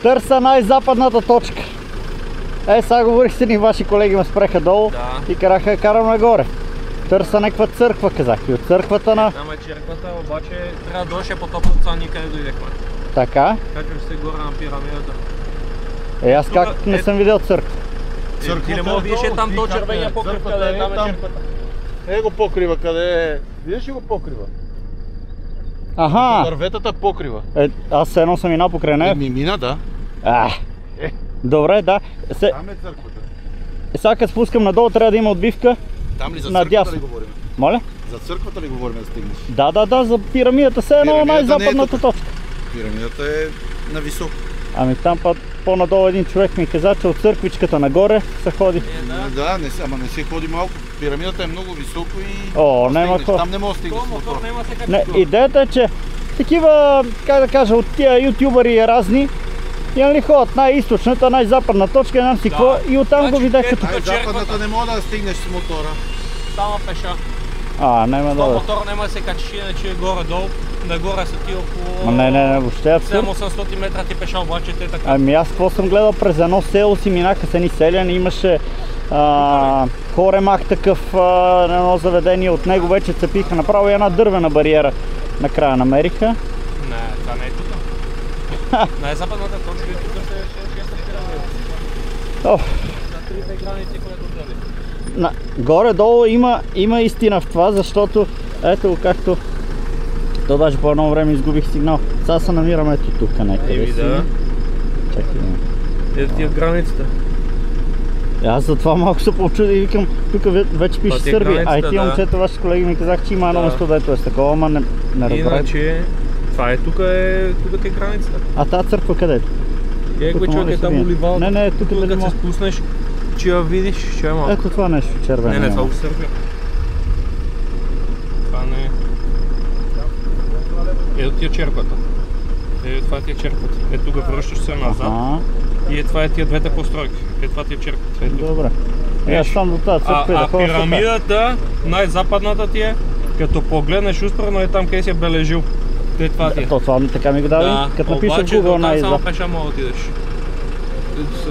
Търся най-западната точка. Сега говорих с едни ваши колеги, ме спреха долу и карам нагоре. Търся някаква църква, казах. И от църквата на... Там е черквата, обаче трябва да дойде по-топло, никъде дойдехме. Така? Качваш се горе на пирамидата. Аз как не съм видял църква? Ти не мога да видиш там до червения покрив, къде е, там е черквата. Го покрива, къде е? Видиш ли го покрива? Аха! Дърветата покрива. Аз едно съм минал покрай нея. Мина, да. Добре, да. Там е църквата. Сега като спускам надолу, трябва да има отбивка. Там ли за църквата ли говорим? Моля? За църквата ли говорим да стигнеш? Да, за пирамидата, все едно най-западната точка. Пирамидата е на високо. Ами там по-надолу един човек ми каза, че от църквичката нагоре се ходи. Да, ама не се ходи малко. Пирамидата е много високо и там не може да стигнеш с мотор. Идеята е, че такива, как да кажа, от тия ютубъри разни, и ходят най-източната, най-западна точка, не знам си какво, и оттам го видях като... Най-западната не може да стигнеш с мотора. Само пеша. Няма да. Мотор няма да се качиш, иначе е горе-долу. Нагоре са ти около... Не, въобще абсурд. 800 метра ти пеша, обаче те така. Ами аз какво съм гледал, през едно село си минаха с едни селяни, имаше хоремах такъв, едно заведение, от него вече цепиха направо една дървена бариера. Накрая намериха. Не, това не е тук. Най-западната точка е тук, се пирамида. За трите граници, които гледай. Горе-долу има истина в това, защото ето го както... То даже по едно време изгубих сигнал. Сега се намираме ето тук някъде си. Чакай да... Ето ти е границата. Аз за това малко се поочудих и викам, тук вече пише Сърбия. А и тия момчета, ваши колеги ми казах, че има едно место, дето е с такова, ама не разбрах. Иначе, това е тук е границата. А тази църква къде е? Човек е там оливал. Не, тук дали като се спуснеш, че я видиш, че е малко. Ето това нещо червено. Не, това го Сърбия. Това не е. Ето ти е черквата. Това ти е черквата. Ето тук връщаш се назад. И това е тия двете постройки. Това ти е черквата. Добре. Аз съм до тази църква и да ходя. Пирамидата, най-западната ти е, като погледнеш успорно е там, къде си е бележил. Това ти е. Това така ми го даде, като напиша в Google най-запад. Само пеша мога да отидеш.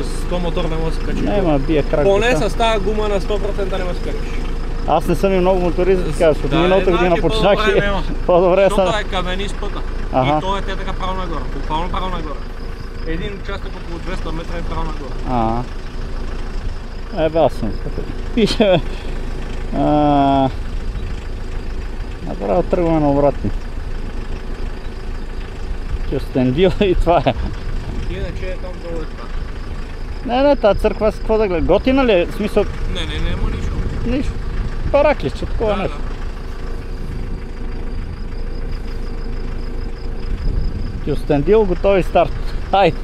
С този мотор не може да се качиш. Не, бия крак. Поне с тази гума на 100% не може да се качиш. Аз не съм и много моторист, така, защото миналата година почнах и по-добре съм. Защото е каменист пътя. И то е така право нагоре, буквално право нагоре. Един участък около 200 метра е право нагоре. Аз съм. Пише, направо тръгваме на обратни. Кюстендил и това е. Иначе е там долу е това. Не, тази църква с какво да гледа? Готина ли е? В смисъл... Не, няма нищо. Нищо. Параклища, такова нещо. Кюстендил, готови старт. Хайде!